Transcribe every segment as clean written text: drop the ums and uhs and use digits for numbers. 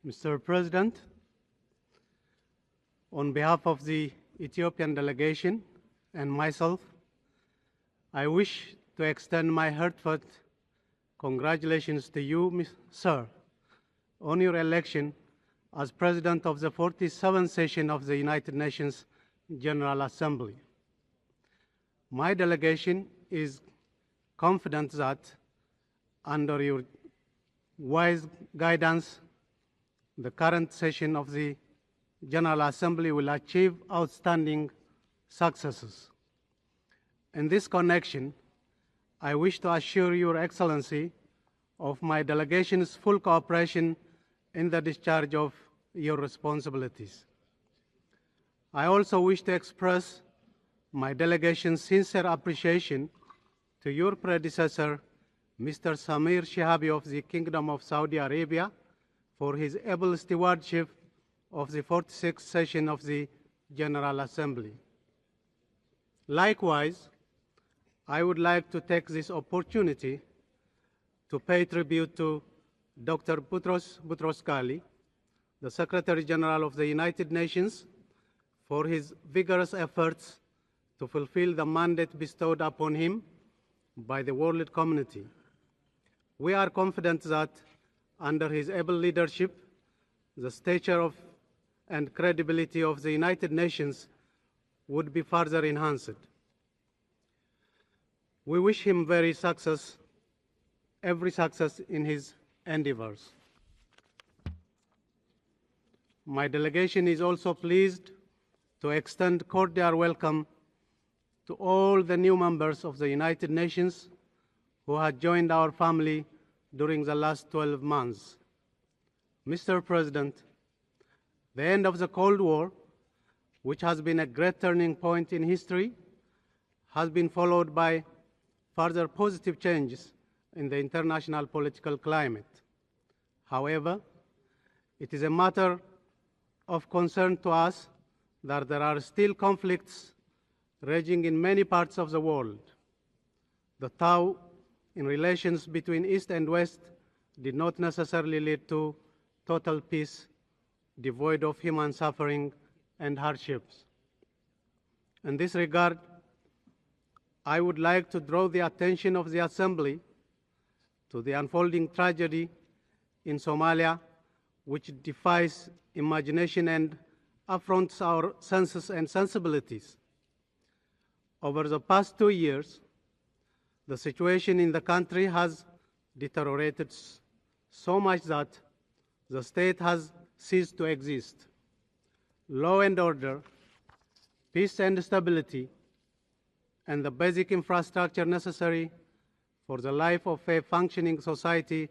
Mr. President, on behalf of the Ethiopian delegation and myself, I wish to extend my heartfelt congratulations to you, sir, on your election as President of the 47th session of the United Nations General Assembly. My delegation is confident that under your wise guidance, the current session of the General Assembly will achieve outstanding successes. In this connection, I wish to assure Your Excellency of my delegation's full cooperation in the discharge of your responsibilities. I also wish to express my delegation's sincere appreciation to your predecessor, Mr. Samir Shihabi of the Kingdom of Saudi Arabia, for his able stewardship of the 46th session of the General Assembly. Likewise, I would like to take this opportunity to pay tribute to Dr. Boutros Boutros-Ghali, the Secretary General of the United Nations, for his vigorous efforts to fulfill the mandate bestowed upon him by the world community. We are confident that under his able leadership, the stature of and credibility of the United Nations would be further enhanced. We wish him every success in his endeavors. My delegation is also pleased to extend cordial welcome to all the new members of the United Nations who have joined our family during the last 12 months. Mr. President, the end of the Cold War, which has been a great turning point in history, has been followed by further positive changes in the international political climate. However, it is a matter of concern to us that there are still conflicts raging in many parts of the world. The thaw in relations between East and West did not necessarily lead to total peace, devoid of human suffering and hardships. In this regard, I would like to draw the attention of the Assembly to the unfolding tragedy in Somalia, which defies imagination and affronts our senses and sensibilities. Over the past 2 years, the situation in the country has deteriorated so much that the state has ceased to exist. Law and order, peace and stability, and the basic infrastructure necessary for the life of a functioning society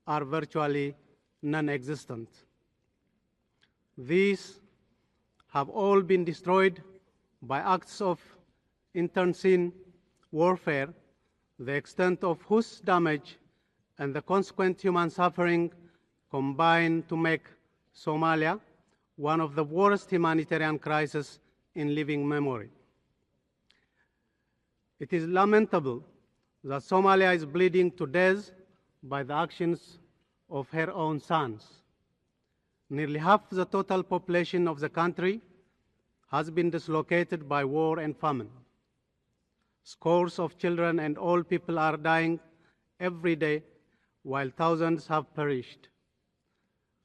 are virtually non-existent. These have all been destroyed by acts of internecine warfare, the extent of whose damage and the consequent human suffering combine to make Somalia one of the worst humanitarian crises in living memory. It is lamentable that Somalia is bleeding to death by the actions of her own sons. Nearly half the total population of the country has been dislocated by war and famine. Scores of children and old people are dying every day, while thousands have perished.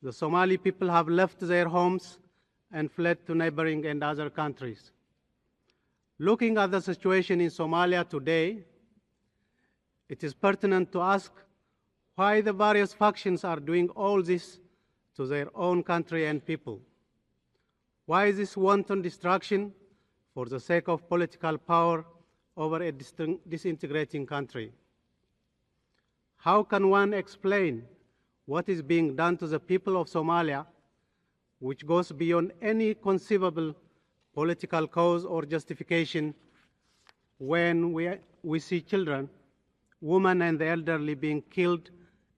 The Somali people have left their homes and fled to neighboring and other countries. Looking at the situation in Somalia today, it is pertinent to ask why the various factions are doing all this to their own country and people. Why this wanton destruction for the sake of political power over a disintegrating country? How can one explain what is being done to the people of Somalia, which goes beyond any conceivable political cause or justification, when we see children, women, and the elderly being killed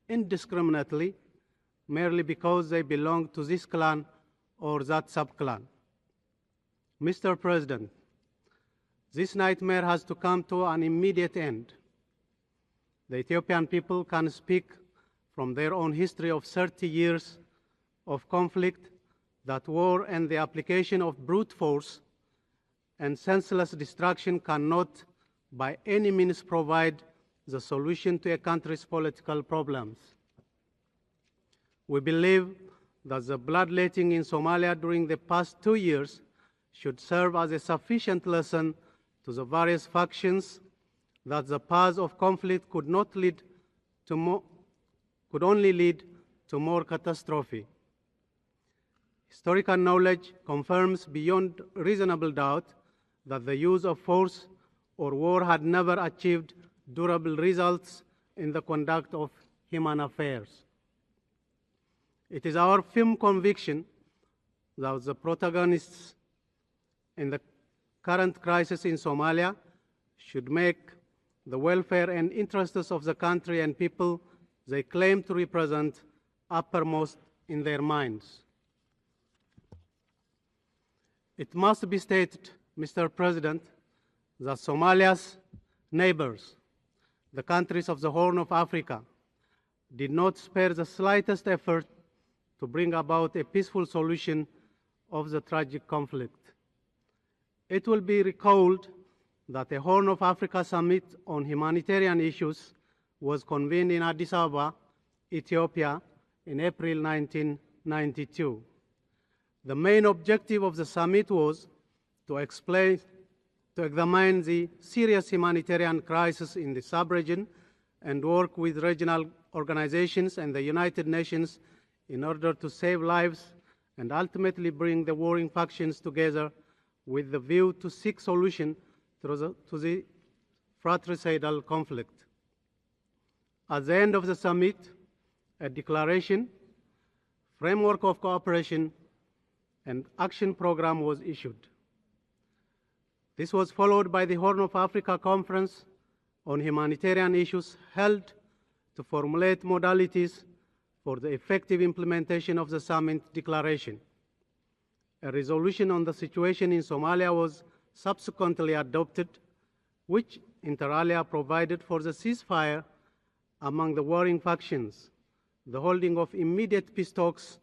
indiscriminately merely because they belong to this clan or that sub-clan? Mr. President, this nightmare has to come to an immediate end. The Ethiopian people can speak from their own history of 30 years of conflict that war and the application of brute force and senseless destruction cannot by any means provide the solution to a country's political problems. We believe that the bloodletting in Somalia during the past 2 years should serve as a sufficient lesson to the various factions that the path of conflict could only lead to more catastrophe. Historical knowledge confirms beyond reasonable doubt that the use of force or war had never achieved durable results in the conduct of human affairs. It is our firm conviction that the protagonists in the current crisis in Somalia should make the welfare and interests of the country and people they claim to represent uppermost in their minds. It must be stated, Mr. President, that Somalia's neighbors, the countries of the Horn of Africa, did not spare the slightest effort to bring about a peaceful solution of the tragic conflict. It will be recalled that a Horn of Africa summit on humanitarian issues was convened in Addis Ababa, Ethiopia, in April 1992. The main objective of the summit was to examine the serious humanitarian crisis in the sub-region and work with regional organizations and the United Nations in order to save lives and ultimately bring the warring factions together with the view to seek solution to the fratricidal conflict. At the end of the summit, a declaration, framework of cooperation, and action program was issued. This was followed by the Horn of Africa Conference on humanitarian issues held to formulate modalities for the effective implementation of the summit declaration. A resolution on the situation in Somalia was subsequently adopted, which inter alia provided for the ceasefire among the warring factions, the holding of immediate peace talks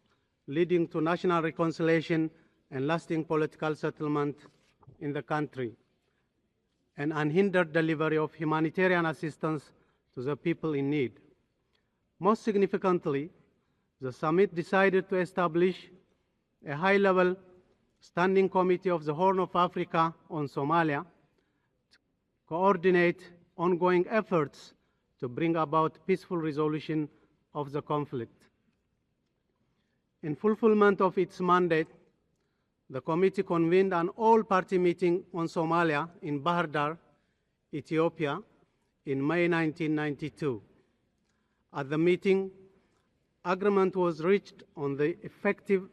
leading to national reconciliation and lasting political settlement in the country, and unhindered delivery of humanitarian assistance to the people in need. Most significantly, the summit decided to establish a high-level standing committee of the Horn of Africa on Somalia to coordinate ongoing efforts to bring about peaceful resolution of the conflict. In fulfillment of its mandate, the committee convened an all-party meeting on Somalia in Bahir Dar, Ethiopia, in May 1992. At the meeting, agreement was reached on the effective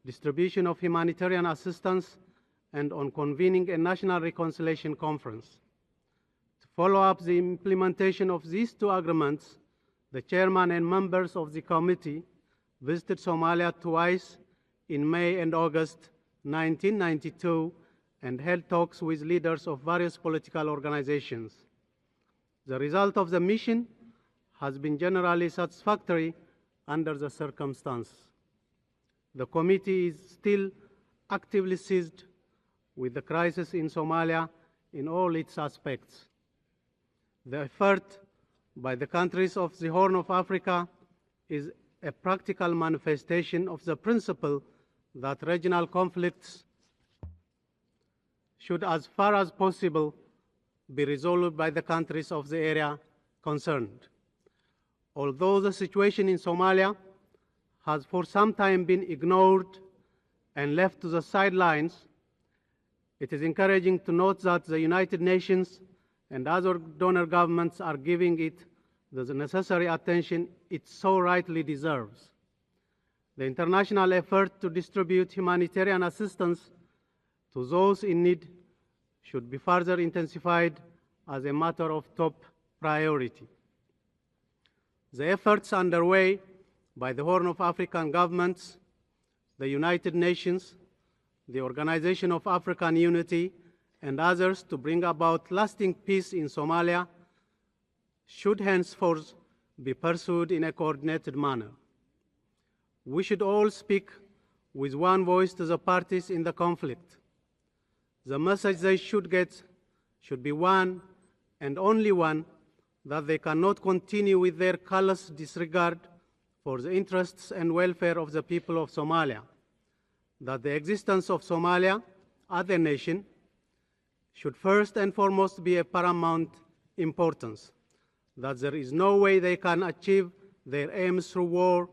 distribution of humanitarian assistance and on convening a national reconciliation conference. To follow up the implementation of these two agreements, the chairman and members of the committee visited Somalia twice in May and August 1992 and held talks with leaders of various political organizations. The result of the mission has been generally satisfactory under the circumstances. The committee is still actively seized with the crisis in Somalia in all its aspects. The effort by the countries of the Horn of Africa is a practical manifestation of the principle that regional conflicts should, as far as possible, be resolved by the countries of the area concerned. Although the situation in Somalia has for some time been ignored and left to the sidelines, it is encouraging to note that the United Nations and other donor governments are giving it the necessary attention it so rightly deserves. The international effort to distribute humanitarian assistance to those in need should be further intensified as a matter of top priority. The efforts underway by the Horn of African governments, the United Nations, the Organization of African Unity, and others to bring about lasting peace in Somalia should henceforth be pursued in a coordinated manner. We should all speak with one voice to the parties in the conflict. The message they should get should be one and only one, that they cannot continue with their callous disregard for the interests and welfare of the people of Somalia, that the existence of Somalia as a nation should first and foremost be a paramount importance, that there is no way they can achieve their aims through war,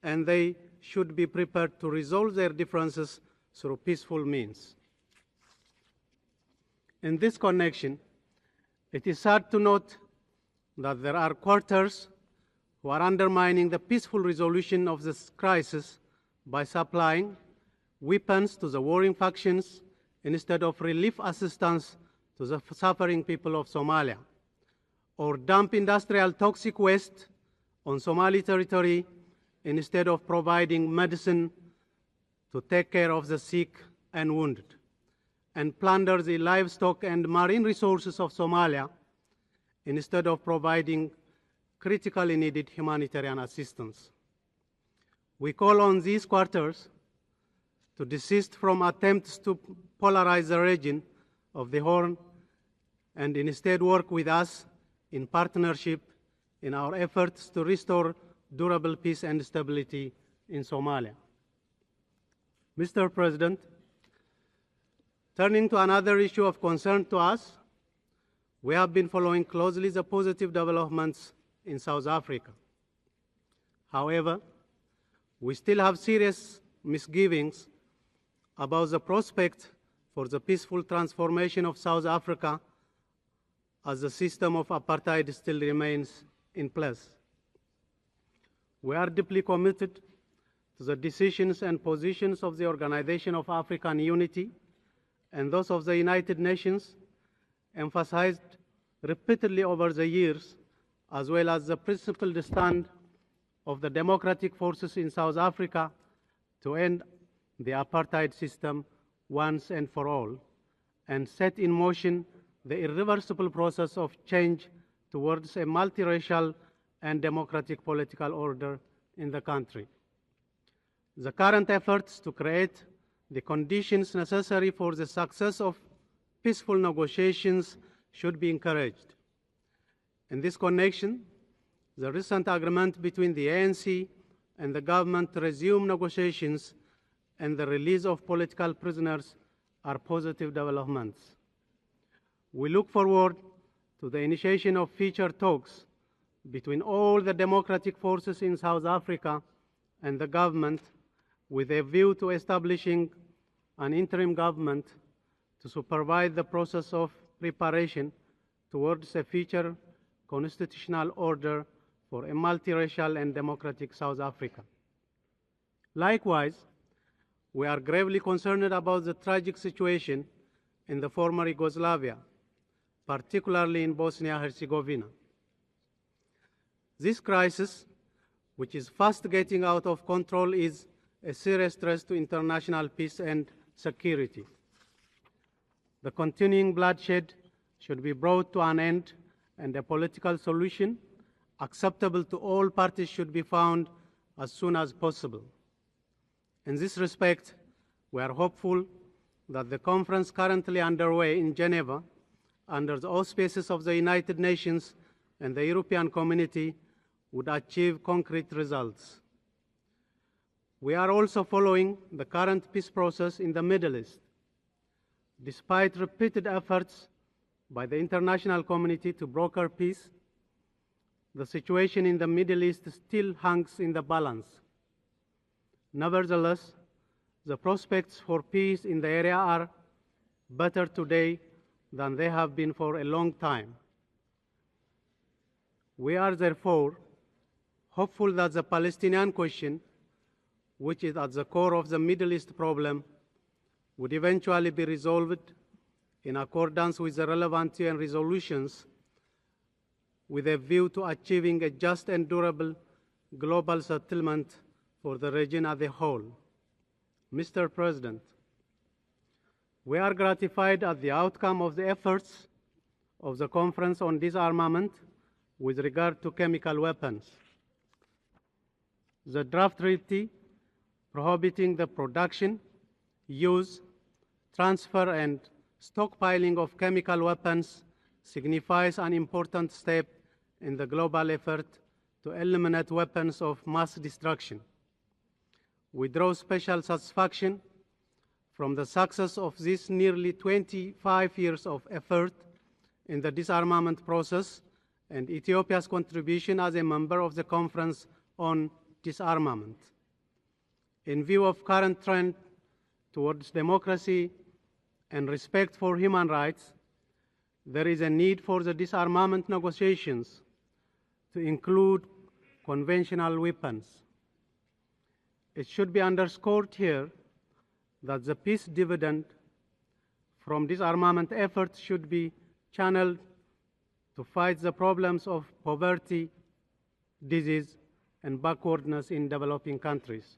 and they should be prepared to resolve their differences through peaceful means. In this connection, it is sad to note that there are quarters who are undermining the peaceful resolution of this crisis by supplying weapons to the warring factions instead of relief assistance to the suffering people of Somalia, or dump industrial toxic waste on Somali territory instead of providing medicine to take care of the sick and wounded, and plunder the livestock and marine resources of Somalia instead of providing critically needed humanitarian assistance. We call on these quarters to desist from attempts to polarize the region of the Horn and instead work with us in partnership in our efforts to restore durable peace and stability in Somalia. Mr. President, turning to another issue of concern to us, we have been following closely the positive developments in South Africa. However, we still have serious misgivings about the prospect for the peaceful transformation of South Africa as the system of apartheid still remains in place. We are deeply committed to the decisions and positions of the Organization of African Unity and those of the United Nations, emphasized repeatedly over the years, as well as the principled stand of the democratic forces in South Africa to end the apartheid system once and for all, and set in motion the irreversible process of change towards a multiracial and democratic political order in the country. The current efforts to create the conditions necessary for the success of peaceful negotiations should be encouraged. In this connection, the recent agreement between the ANC and the government to resume negotiations and the release of political prisoners are positive developments. We look forward to the initiation of future talks between all the democratic forces in South Africa and the government, with a view to establishing an interim government to supervise the process of preparation towards a future constitutional order for a multiracial and democratic South Africa. Likewise, we are gravely concerned about the tragic situation in the former Yugoslavia, particularly in Bosnia-Herzegovina. This crisis, which is fast getting out of control, is a serious threat to international peace and security. The continuing bloodshed should be brought to an end, and a political solution acceptable to all parties should be found as soon as possible. In this respect, we are hopeful that the conference currently underway in Geneva, under the auspices of the United Nations and the European Community, would achieve concrete results. We are also following the current peace process in the Middle East. Despite repeated efforts by the international community to broker peace, the situation in the Middle East still hangs in the balance. Nevertheless, the prospects for peace in the area are better today than they have been for a long time. We are therefore hopeful that the Palestinian question, which is at the core of the Middle East problem, would eventually be resolved in accordance with the relevant UN resolutions, with a view to achieving a just and durable global settlement for the region as a whole. Mr. President, we are gratified at the outcome of the efforts of the Conference on Disarmament with regard to chemical weapons. The draft treaty prohibiting the production, use, transfer, and stockpiling of chemical weapons signifies an important step in the global effort to eliminate weapons of mass destruction. We draw special satisfaction from the success of this nearly 25 years of effort in the disarmament process and Ethiopia's contribution as a member of the Conference on Disarmament. In view of current trend towards democracy and respect for human rights, there is a need for the disarmament negotiations to include conventional weapons. It should be underscored here that the peace dividend from disarmament efforts should be channeled to fight the problems of poverty, disease, and backwardness in developing countries.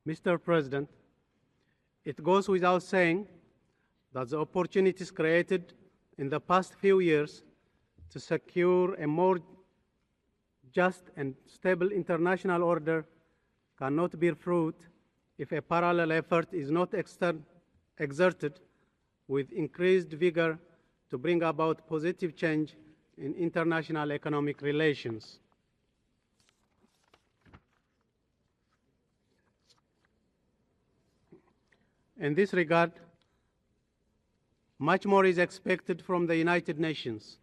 Mr. President, it goes without saying that the opportunities created in the past few years to secure a more just and stable international order cannot bear fruit if a parallel effort is not exerted with increased vigor to bring about positive change in international economic relations. In this regard, much more is expected from the United Nations.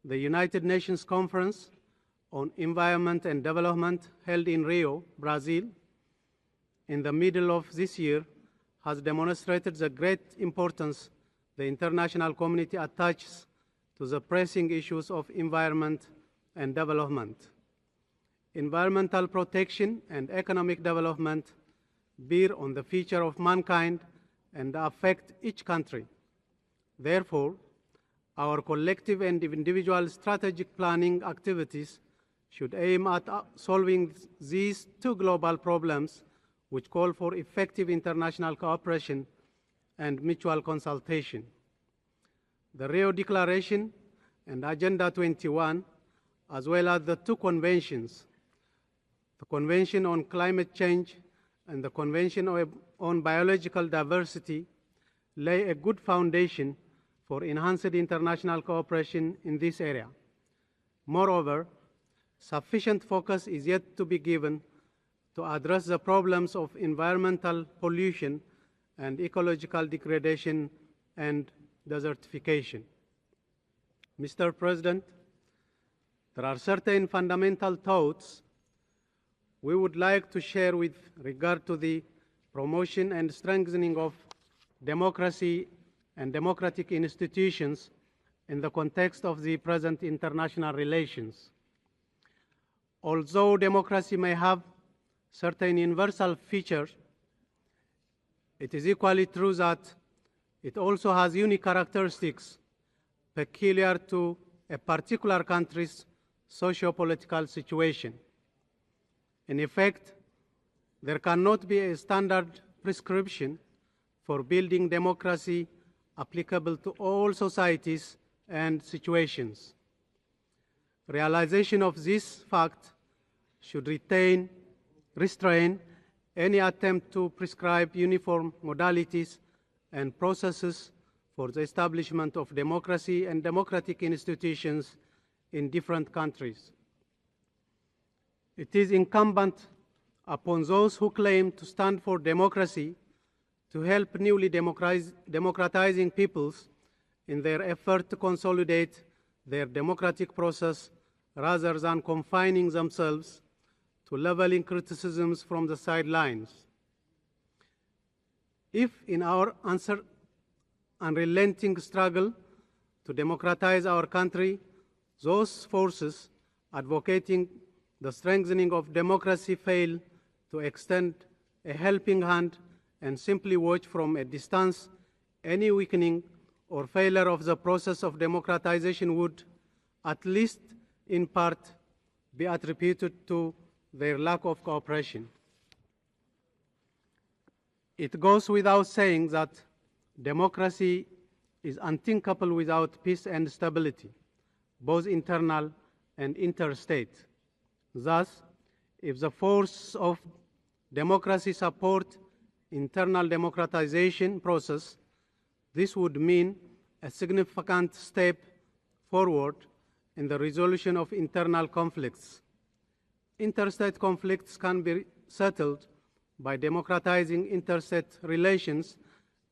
The United Nations Conference on Environment and Development held in Rio, Brazil, in the middle of this year has demonstrated the great importance the international community attaches to the pressing issues of environment and development. Environmental protection and economic development bear on the future of mankind and affect each country. Therefore, our collective and individual strategic planning activities should aim at solving these two global problems which call for effective international cooperation and mutual consultation. The Rio Declaration and Agenda 21, as well as the two conventions, the Convention on Climate Change and the Convention on Biological Diversity, lay a good foundation for enhanced international cooperation in this area. Moreover, sufficient focus is yet to be given to address the problems of environmental pollution and ecological degradation and desertification. Mr. President, there are certain fundamental thoughts we would like to share with regard to the promotion and strengthening of democracy and democratic institutions in the context of the present international relations. Although democracy may have certain universal features, it is equally true that it also has unique characteristics peculiar to a particular country's socio-political situation. In effect, there cannot be a standard prescription for building democracy applicable to all societies and situations. Realization of this fact should restrain any attempt to prescribe uniform modalities and processes for the establishment of democracy and democratic institutions in different countries. It is incumbent upon those who claim to stand for democracy to help newly democratizing peoples in their effort to consolidate their democratic process rather than confining themselves to leveling criticisms from the sidelines. If in our unrelenting struggle to democratize our country, those forces advocating the strengthening of democracy fail to extend a helping hand and simply watch from a distance, any weakening or failure of the process of democratization would, at least in part, be attributed to their lack of cooperation. It goes without saying that democracy is unthinkable without peace and stability, both internal and interstate. Thus, if the force of democracy support internal democratization process, this would mean a significant step forward in the resolution of internal conflicts. Interstate conflicts can be settled by democratizing interstate relations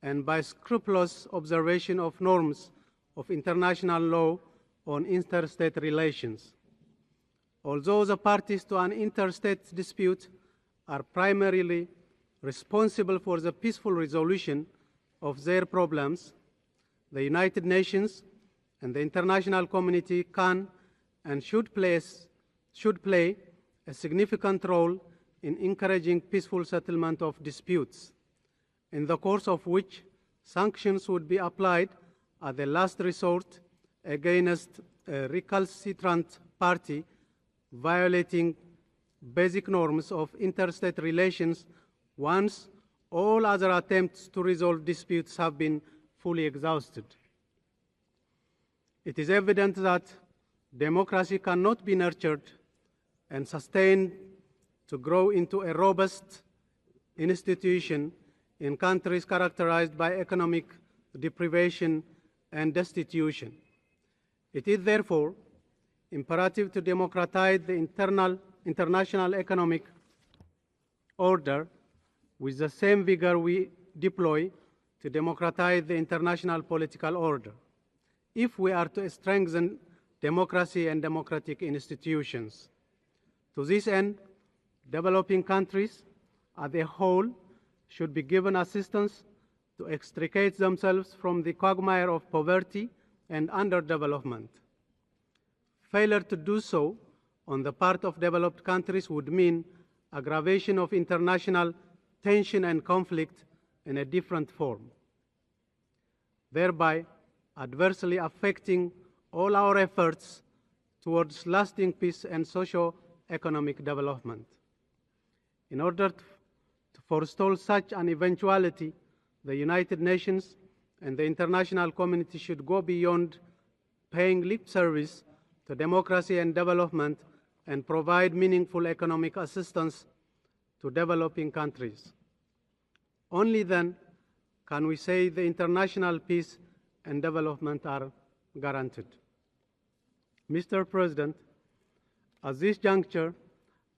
and by scrupulous observation of norms of international law on interstate relations. Although the parties to an interstate dispute are primarily responsible for the peaceful resolution of their problems, the United Nations and the international community can and should play a significant role in encouraging peaceful settlement of disputes, in the course of which sanctions would be applied as a last resort against a recalcitrant party violating basic norms of interstate relations once all other attempts to resolve disputes have been fully exhausted. It is evident that democracy cannot be nurtured and sustained to grow into a robust institution in countries characterized by economic deprivation and destitution. It is therefore imperative to democratize the international economic order with the same vigor we deploy to democratize the international political order, if we are to strengthen democracy and democratic institutions. To this end, developing countries as a whole should be given assistance to extricate themselves from the quagmire of poverty and underdevelopment. Failure to do so on the part of developed countries would mean aggravation of international tension and conflict in a different form, thereby adversely affecting all our efforts towards lasting peace and socio-economic development. In order to forestall such an eventuality, the United Nations and the international community should go beyond paying lip service to democracy and development and provide meaningful economic assistance to developing countries. Only then can we say the international peace and development are guaranteed. Mr. President, at this juncture,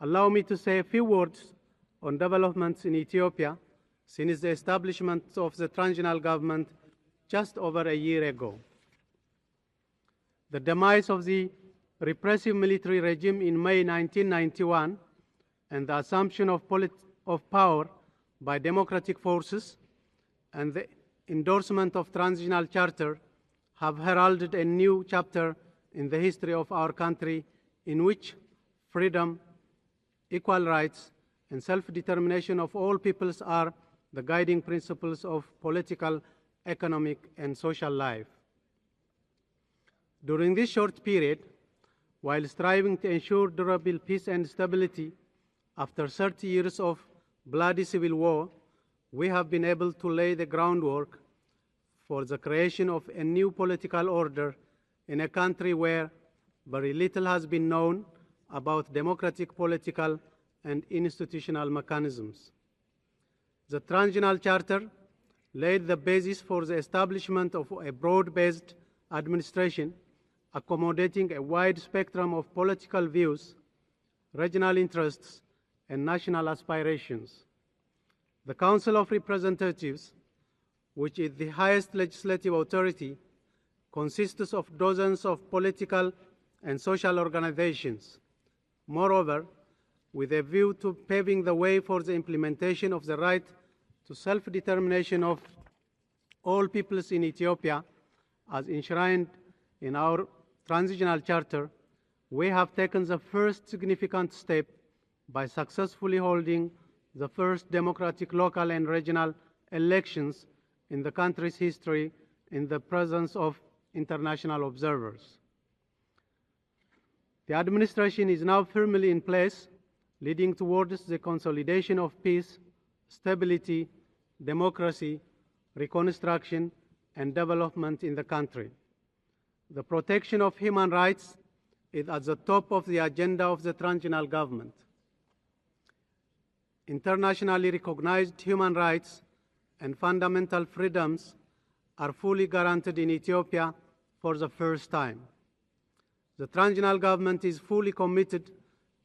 allow me to say a few words on developments in Ethiopia since the establishment of the transitional government just over a year ago. The demise of the repressive military regime in May 1991 and the assumption of power by democratic forces and the endorsement of transitional charter have heralded a new chapter in the history of our country in which freedom, equal rights, and self-determination of all peoples are the guiding principles of political, economic, and social life. During this short period, while striving to ensure durable peace and stability, after 30 years of bloody civil war, we have been able to lay the groundwork for the creation of a new political order in a country where very little has been known about democratic political and institutional mechanisms. The Transitional Charter laid the basis for the establishment of a broad-based administration accommodating a wide spectrum of political views, regional interests, and national aspirations. The Council of Representatives, which is the highest legislative authority, consists of dozens of political and social organizations. Moreover, with a view to paving the way for the implementation of the right to self-determination of all peoples in Ethiopia, as enshrined in our Transitional Charter, we have taken the first significant step by successfully holding the first democratic local and regional elections in the country's history in the presence of international observers. The administration is now firmly in place, leading towards the consolidation of peace, stability, democracy, reconstruction, and development in the country. The protection of human rights is at the top of the agenda of the transitional government. internationally recognized human rights and fundamental freedoms are fully guaranteed in Ethiopia for the first time. The transitional government is fully committed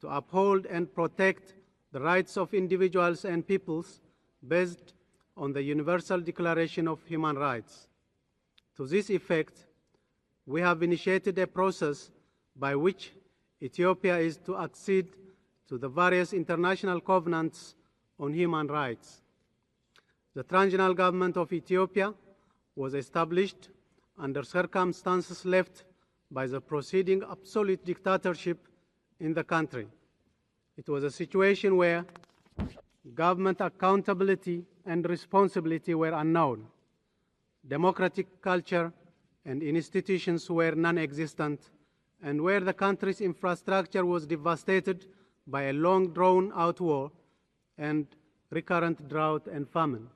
to uphold and protect the rights of individuals and peoples based on the Universal Declaration of Human Rights. To this effect, we have initiated a process by which Ethiopia is to accede to the various international covenants on human rights. The transitional government of Ethiopia was established under circumstances left by the preceding absolute dictatorship in the country. It was a situation where government accountability and responsibility were unknown. Democratic culture and institutions were non-existent, and where the country's infrastructure was devastated by a long drawn-out war and recurrent drought and famine.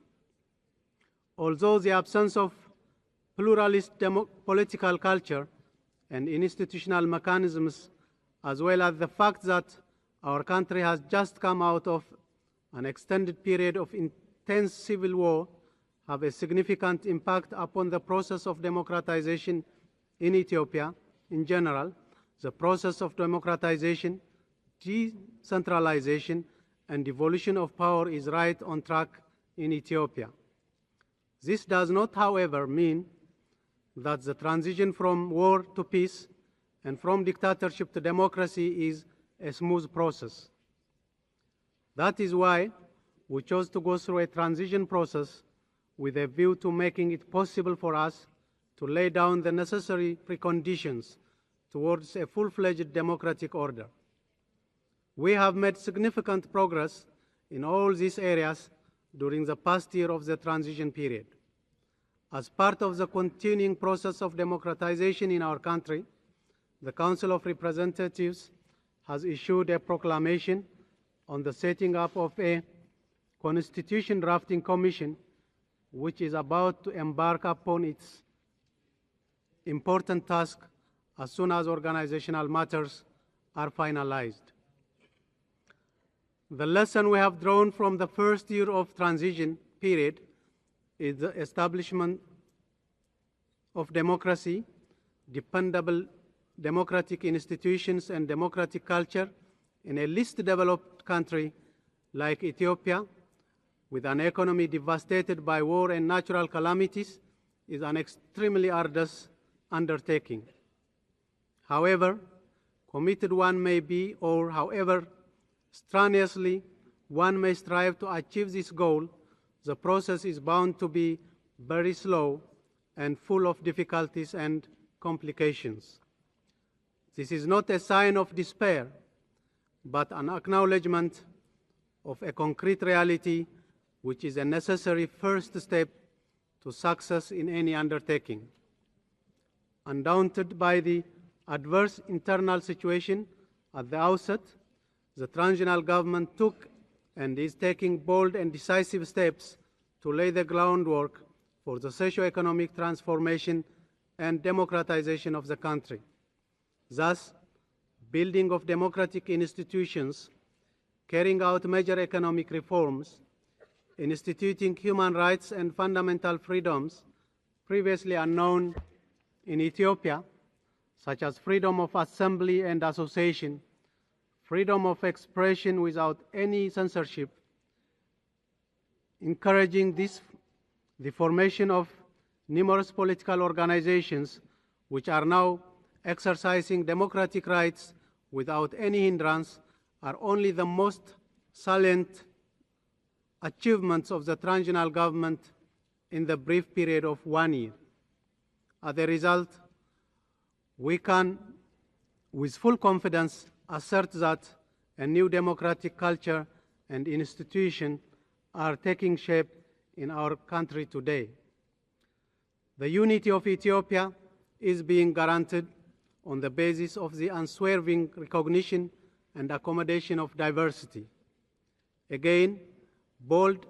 Although the absence of pluralist political culture and institutional mechanisms, as well as the fact that our country has just come out of an extended period of intense civil war, have a significant impact upon the process of democratization in Ethiopia in general. The process of democratization, decentralization, and devolution of power is right on track in Ethiopia. This does not, however, mean that the transition from war to peace and from dictatorship to democracy is a smooth process. That is why we chose to go through a transition process with a view to making it possible for us to lay down the necessary preconditions towards a full-fledged democratic order. We have made significant progress in all these areas during the past year of the transition period. As part of the continuing process of democratization in our country, the Council of Representatives has issued a proclamation on the setting up of a Constitution Drafting Commission, which is about to embark upon its important task as soon as organizational matters are finalized. The lesson we have drawn from the first year of transition period is the establishment of democracy, dependable democratic institutions, and democratic culture in a least developed country like Ethiopia, with an economy devastated by war and natural calamities, is an extremely arduous undertaking. However committed one may be, or however strenuously one may strive to achieve this goal, the process is bound to be very slow and full of difficulties and complications. This is not a sign of despair, but an acknowledgement of a concrete reality which is a necessary first step to success in any undertaking. Undaunted by the adverse internal situation at the outset, the transitional government took and is taking bold and decisive steps to lay the groundwork for the socio-economic transformation and democratization of the country. Thus, building of democratic institutions, carrying out major economic reforms, instituting human rights and fundamental freedoms previously unknown in Ethiopia, such as freedom of assembly and association, freedom of expression without any censorship, encouraging the formation of numerous political organizations which are now exercising democratic rights without any hindrance, are only the most salient achievements of the transitional government in the brief period of 1 year. As a result, we can, with full confidence, assert that a new democratic culture and institution are taking shape in our country today. The unity of Ethiopia is being guaranteed on the basis of the unswerving recognition and accommodation of diversity. Again, bold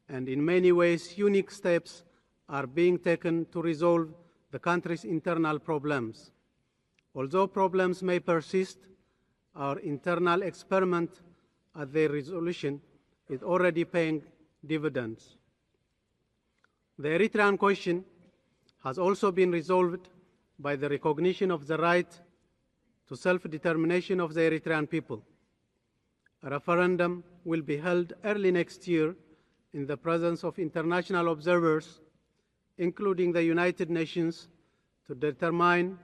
and in many ways unique steps are being taken to resolve the country's internal problems. Although problems may persist, our internal experiment at their resolution is already paying dividends. The Eritrean question has also been resolved by the recognition of the right to self-determination of the Eritrean people. A referendum will be held early next year in the presence of international observers, including the United Nations, to determine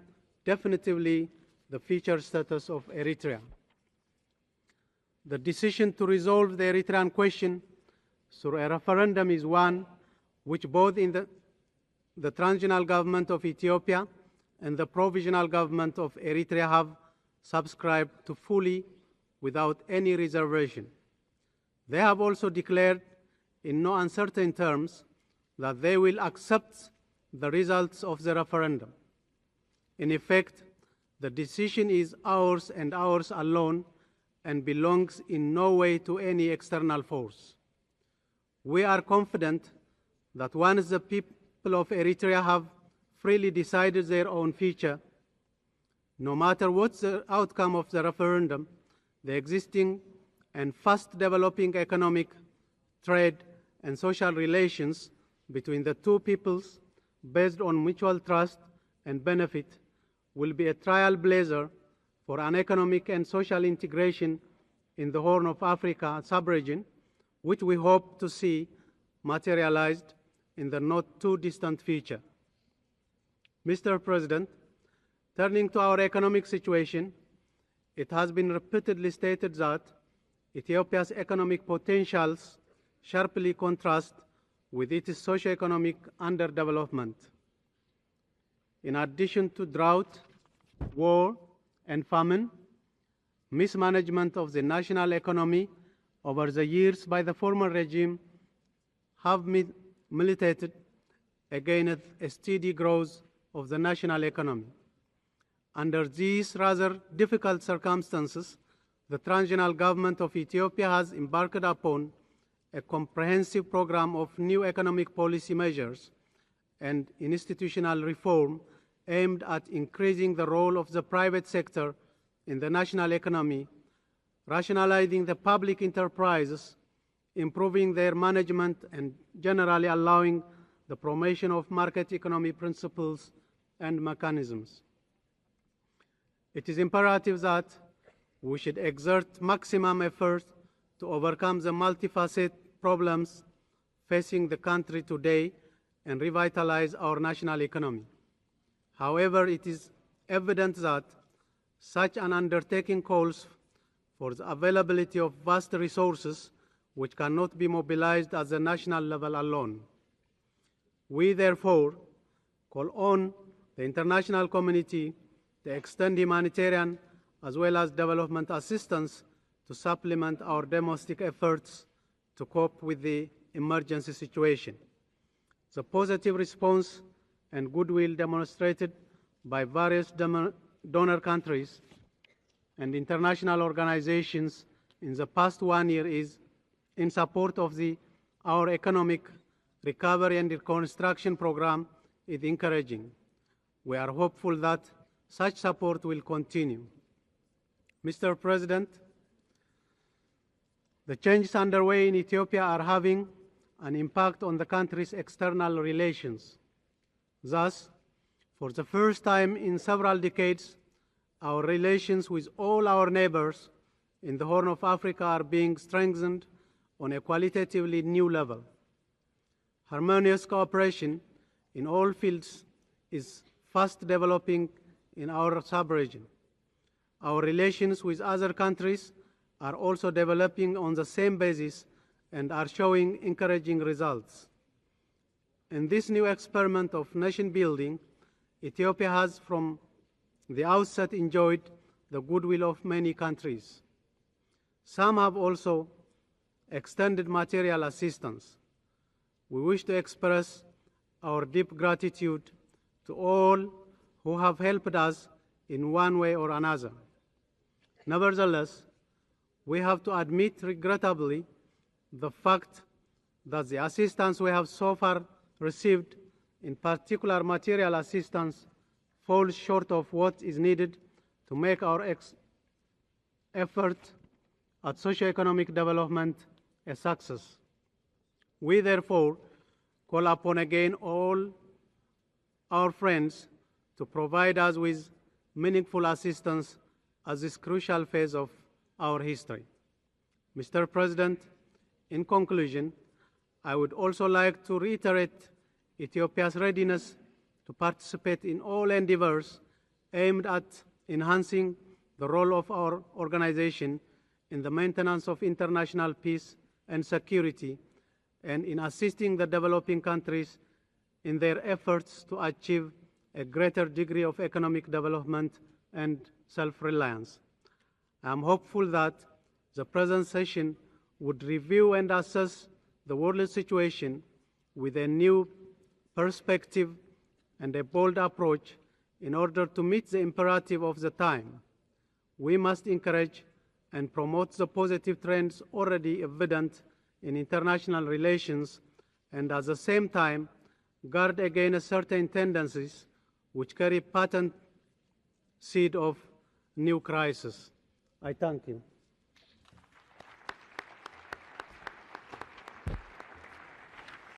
definitively the future status of Eritrea. The decision to resolve the Eritrean question through a referendum is one which both in the transitional government of Ethiopia and the provisional government of Eritrea have subscribed to fully without any reservation. They have also declared in no uncertain terms that they will accept the results of the referendum. In effect, the decision is ours and ours alone and belongs in no way to any external force. We are confident that once the people of Eritrea have freely decided their own future, no matter what the outcome of the referendum, the existing and fast developing economic, trade, and social relations between the two peoples based on mutual trust and benefit will be a trailblazer for an economic and social integration in the Horn of Africa sub-region, which we hope to see materialized in the not too distant future. Mr. President, turning to our economic situation, it has been repeatedly stated that Ethiopia's economic potentials sharply contrast with its socio-economic underdevelopment. In addition to drought, war, and famine, mismanagement of the national economy over the years by the former regime have militated against a steady growth of the national economy. Under these rather difficult circumstances, the transitional government of Ethiopia has embarked upon a comprehensive program of new economic policy measures and institutional reform aimed at increasing the role of the private sector in the national economy, rationalizing the public enterprises, improving their management, and generally allowing the promotion of market economy principles and mechanisms. It is imperative that we should exert maximum effort to overcome the multifaceted problems facing the country today and revitalize our national economy. However, it is evident that such an undertaking calls for the availability of vast resources which cannot be mobilized at the national level alone. We therefore call on the international community to extend humanitarian as well as development assistance to supplement our domestic efforts to cope with the emergency situation. The positive response and goodwill demonstrated by various donor countries and international organizations in the past 1 year is in support of our economic recovery and reconstruction program is encouraging. We are hopeful that such support will continue. Mr. President, the changes underway in Ethiopia are having an impact on the country's external relations. Thus, for the first time in several decades, our relations with all our neighbors in the Horn of Africa are being strengthened on a qualitatively new level. Harmonious cooperation in all fields is fast developing in our sub-region. Our relations with other countries are also developing on the same basis and are showing encouraging results. In this new experiment of nation building, Ethiopia has from the outset enjoyed the goodwill of many countries. Some have also extended material assistance. We wish to express our deep gratitude to all who have helped us in one way or another. Nevertheless, we have to admit regrettably the fact that the assistance we have so far received, in particular material assistance, falls short of what is needed to make our effort at socio-economic development a success. We therefore call upon again all our friends to provide us with meaningful assistance at this crucial phase of our history. Mr. President, in conclusion, I would also like to reiterate Ethiopia's readiness to participate in all endeavors aimed at enhancing the role of our organization in the maintenance of international peace and security, and in assisting the developing countries in their efforts to achieve a greater degree of economic development and self-reliance. I am hopeful that the present session would review and assess the world situation with a new perspective and a bold approach in order to meet the imperative of the time. We must encourage and promote the positive trends already evident in international relations, and at the same time guard against certain tendencies which carry patent seed of new crisis. I thank you.